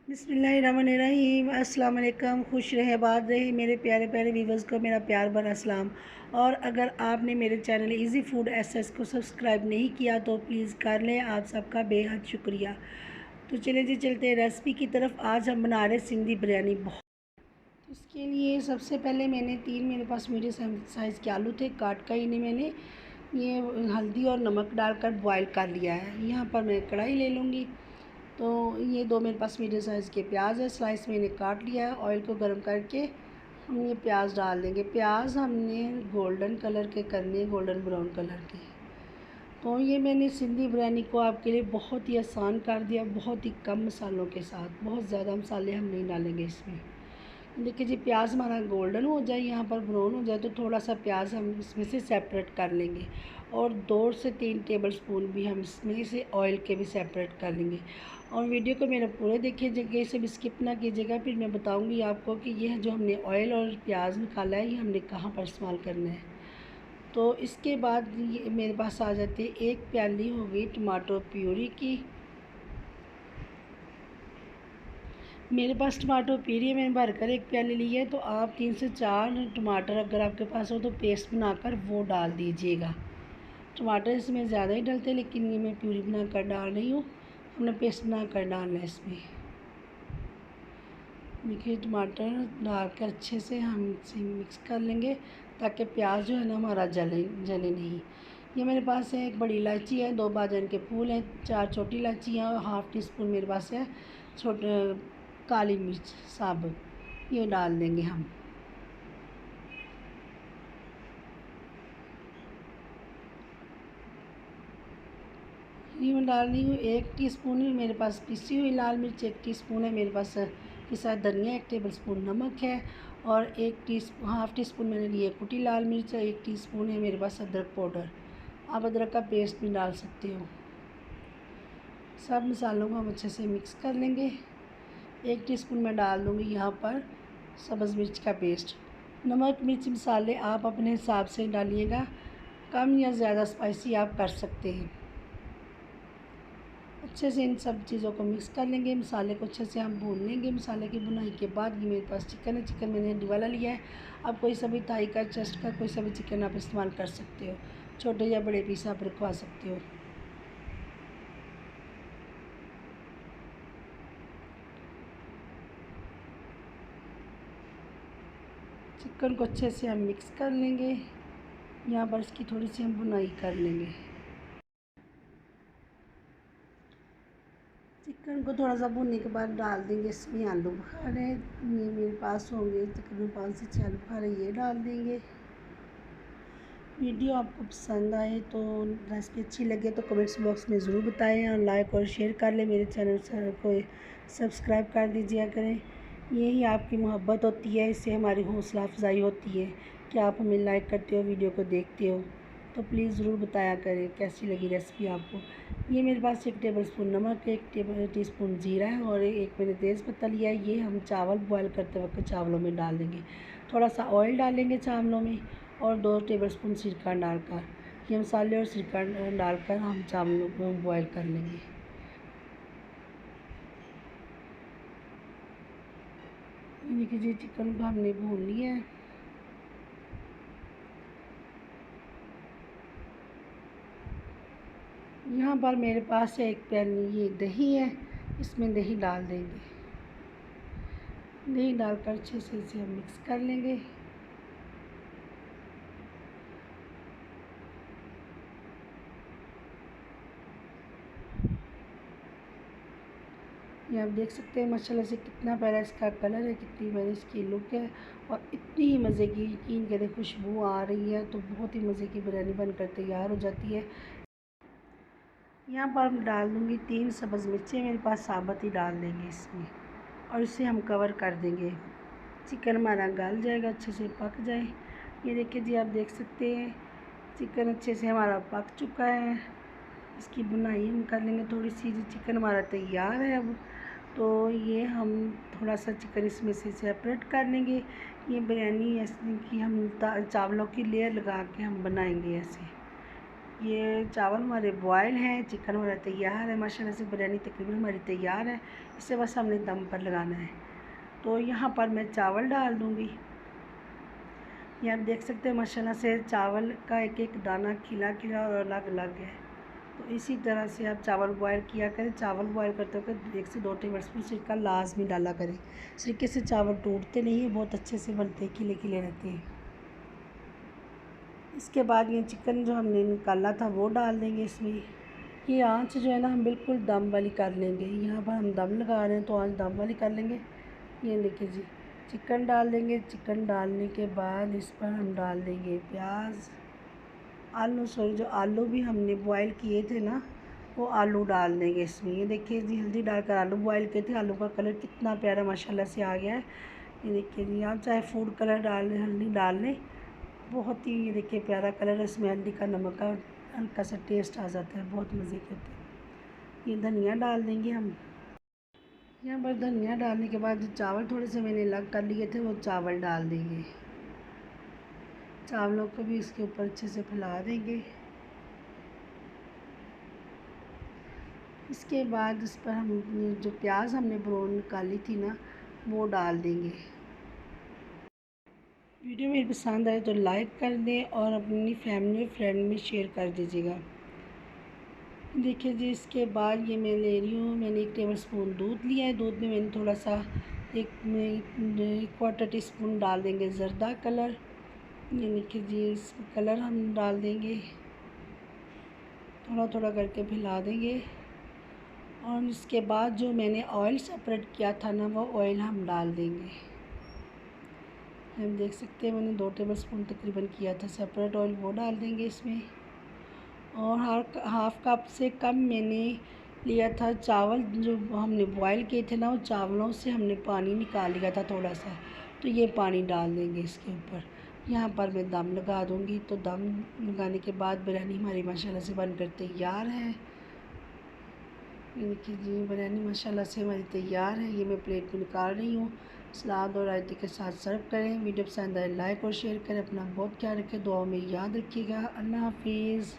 बिस्मिल्लाहिर्रहमानिर्रहीम। अस्सलाम वालेकुम। खुश रहे आबाद रहे मेरे प्यारे प्यारे व्यूवर्स को मेरा प्यार भरा सलाम। और अगर आपने मेरे चैनल इजी फूड एसएस को सब्सक्राइब नहीं किया तो प्लीज़ कर लें। आप सबका बेहद शुक्रिया। तो चले जी चलते हैं रेसिपी की तरफ। आज हम बना रहे सिंधी बिरयानी। इसके लिए सबसे पहले मैंने मेरे पास मीडियम साइज़ के आलू थे, काट का इन्हें मैंने ये हल्दी और नमक डालकर बॉईल कर लिया है। यहाँ पर मैं कढ़ाई ले लूँगी। तो ये दो मेरे पास मीडियम साइज़ के प्याज है, स्लाइस मैंने काट लिया है। ऑयल को गर्म करके हम ये प्याज डाल देंगे। प्याज हमने गोल्डन कलर के करने, गोल्डन ब्राउन कलर के। तो ये मैंने सिंधी बिरयानी को आपके लिए बहुत ही आसान कर दिया, बहुत ही कम मसालों के साथ। बहुत ज़्यादा मसाले हम नहीं डालेंगे इसमें। देखिए जी, प्याज हमारा गोल्डन हो जाए, यहाँ पर ब्राउन हो जाए तो थोड़ा सा प्याज हम इसमें से सेपरेट कर लेंगे। और 2 से 3 टेबलस्पून भी हम इसमें से ऑयल के भी सेपरेट कर लेंगे। और वीडियो को मेरा पूरे देखिएगा, इसे भी स्किप ना कीजिएगा। फिर मैं बताऊंगी आपको कि यह जो हमने ऑयल और प्याज निकाला है ये हमने कहाँ पर इस्तेमाल करना है। तो इसके बाद ये मेरे पास आ जाती है 1 प्याली हो गई टमाटो प्यूरी की। मेरे पास टमाटो प्यूरी मैंने भरकर 1 प्याली ली है। तो आप 3 से 4 टमाटर अगर आपके पास हो तो पेस्ट बनाकर वो डाल दीजिएगा। टमाटर इसमें ज़्यादा ही डलते हैं, लेकिन ये मैं प्यूरी बनाकर डाल रही हूँ। हमने पेस्ट बनाकर डालना है इसमें। देखिए, टमाटर डालकर अच्छे से हम इसे मिक्स कर लेंगे ताकि प्याज जो है ना हमारा जले नहीं। ये मेरे पास है 1 बड़ी इलायची है, 2 बाजन के फूल हैं, 4 छोटी इलायची हैं और हाफ़ टी स्पून मेरे पास है छोटे काली मिर्च साबुत। ये डाल देंगे हम। ये मैं डाल रही हूँ 1 टीस्पून ही मेरे पास पिसी हुई लाल मिर्च, 1 टीस्पून है मेरे पास पिसा धनिया, 1 टेबलस्पून नमक है और हाफ़ टी स्पून मैंने लिए कुटी लाल मिर्च है, 1 टीस्पून है मेरे पास अदरक पाउडर। आप अदरक का पेस्ट भी डाल सकते हो। सब मसालों को हम अच्छे से मिक्स कर लेंगे। 1 टीस्पून मैं डाल दूँगी यहाँ पर सब्ज़ मिर्च का पेस्ट। नमक मिर्च मसाले आप अपने हिसाब से डालिएगा, कम या ज़्यादा स्पाइसी आप कर सकते हैं। अच्छे से इन सब चीज़ों को मिक्स कर लेंगे। मसाले को अच्छे से हम भून लेंगे। मसाले की भुनाई के बाद ये मेरे पास चिकन है, चिकन मैंने हड्डी वाला लिया है। आप कोई सा भी थाई का, चेस्ट का कोई सा भी चिकन आप इस्तेमाल कर सकते हो। छोटे या बड़े पीस आप रखवा सकते हो। चिकन को अच्छे से हम मिक्स कर लेंगे। यहाँ पर इसकी थोड़ी सी हम भुनाई कर लेंगे। चिकन को थोड़ा सा भुनने के बाद डाल देंगे इसमें आलू बुखारे। ये मेरे पास होंगे तकरीबन 5 से 6 आलू बुखारे, ये डाल देंगे। वीडियो आपको पसंद आए तो, रेसिपी अच्छी लगे तो कमेंट्स बॉक्स में ज़रूर बताएं और लाइक और शेयर कर लें। मेरे चैनल को सब्सक्राइब कर दीजिए करें। यही आपकी मोहब्बत होती है, इससे हमारी हौसला अफजाई होती है कि आप हमें लाइक करते हो, वीडियो को देखते हो। तो प्लीज़ ज़रूर बताया करें कैसी लगी रेसिपी आपको। ये मेरे पास 1 टेबलस्पून नमक, 1 टीस्पून ज़ीरा है और 1 मैंने तेज़पत्ता लिया है। ये हम चावल बॉयल करते वक्त चावलों में डाल देंगे। थोड़ा सा ऑयल डालेंगे चावलों में और 2 टेबलस्पून सिरका डालकर, ये मसाले और सिरका डालकर हम चावलों को बॉयल कर लेंगे। देखिए जी, चिकन को हमने भून लिया है। यहाँ पर मेरे पास 1 पैन ये दही है, इसमें दही डाल देंगे। दही डालकर अच्छे से इसे हम मिक्स कर लेंगे। ये आप देख सकते हैं माशाल्लाह से कितना प्यारा इसका कलर है, कितनी प्यारी इसकी लुक है और इतनी ही मज़े की, यकीन करें, खुशबू आ रही है। तो बहुत ही मज़े की बिरयानी बनकर तैयार हो जाती है। यहाँ पर मैं डाल दूँगी 3 सब्ज़ मिर्चें, मेरे पास साबुत ही डाल देंगे इसमें और इसे हम कवर कर देंगे। चिकन हमारा गल जाएगा, अच्छे से पक जाए। ये देखिए जी, आप देख सकते हैं चिकन अच्छे से हमारा पक चुका है। इसकी बुनाई हम कर लेंगे थोड़ी सी। चिकन हमारा तैयार है अब। तो ये हम थोड़ा सा चिकन इसमें से सेपरेट कर लेंगे। ये बिरयानी ऐसे कि हम चावलों की लेयर लगा के हम बनाएंगे ऐसे। ये चावल हमारे बॉयल हैं, चिकन हमारा तैयार है। माशाल्लाह से बिरयानी तकरीबन हमारी तैयार है। इसे बस हमने दम पर लगाना है। तो यहाँ पर मैं चावल डाल दूँगी। ये आप देख सकते हैं माशाल्लाह से चावल का एक एक दाना खिला खिला और अलग अलग है। तो इसी तरह से आप चावल बॉयल किया करें। चावल बॉयल करते वक्त 1 से 2 टेबलस्पून सिरका लाज़मी डाला करें। सिरके से चावल टूटते नहीं हैं, बहुत अच्छे से बनते, खिले खिले रहते हैं। इसके बाद ये चिकन जो हमने निकाला था वो डाल देंगे इसमें। ये आंच जो है ना हम बिल्कुल दम वाली कर लेंगे। यहाँ पर हम दम लगा रहे हैं तो आंच दम वाली कर लेंगे। ये देखिए जी, चिकन डाल देंगे। चिकन डालने के बाद इस पर हम डाल देंगे प्याज, आलू, सॉरी जो आलू भी हमने बॉयल किए थे ना वो आलू डाल देंगे इसमें। ये देखिए जी, हल्दी डालकर आलू बॉयल किए थे। आलू का कलर कितना प्यारा माशाल्लाह से आ गया है। ये देखिए जी, आप चाहे फूड कलर डाल लें, हल्दी डाल लें, बहुत ही ये देखिए प्यारा कलर है। इसमें हल्दी का, नमक का हल्का सा टेस्ट आ जाता है, बहुत मज़े के होते हैं। ये धनिया डाल देंगे हम। यहाँ पर धनिया डालने के बाद जो चावल थोड़े से मैंने अलग कर लिए थे वो चावल डाल देंगे। चावलों को भी इसके ऊपर अच्छे से फैला देंगे। इसके बाद इस पर हम जो प्याज हमने ब्राउन निकाली थी ना वो डाल देंगे। वीडियो मेरी पसंद आए तो लाइक कर दें और अपनी फैमिली फ्रेंड में शेयर कर दीजिएगा। देखिए जी, इसके बाद ये मैं ले रही हूँ, मैंने 1 टेबलस्पून दूध लिया है। दूध में मैंने थोड़ा सा 1/4 टीस्पून डाल देंगे ज़र्दा कलर। ये देखिए जी, इस कलर हम डाल देंगे, थोड़ा थोड़ा करके फैला देंगे। और इसके बाद जो मैंने ऑयल सेपरेट किया था ना वो ऑयल हम डाल देंगे। हम देख सकते हैं मैंने 2 टेबलस्पून तकरीबन किया था सेपरेट ऑयल, वो डाल देंगे इसमें। और हाफ़ कप से कम मैंने लिया था चावल, जो हमने बॉयल किए थे ना वो चावलों से हमने पानी निकाल लिया था थोड़ा सा, तो ये पानी डाल देंगे इसके ऊपर। यहाँ पर मैं दम लगा दूँगी। तो दम लगाने के बाद बिरयानी हमारी माशाल्लाह से बनकर तैयार है। ये देखिए जी, बिरयानी माशाल्लाह से हमारी तैयार है। ये मैं प्लेट में निकाल रही हूँ। सलाद और रायते के साथ सर्व करें। वीडियो पसंद आए लाइक और शेयर करें। अपना बहुत ख्याल रखें, दुआओं में याद रखिएगा। अल्लाह हाफिज़।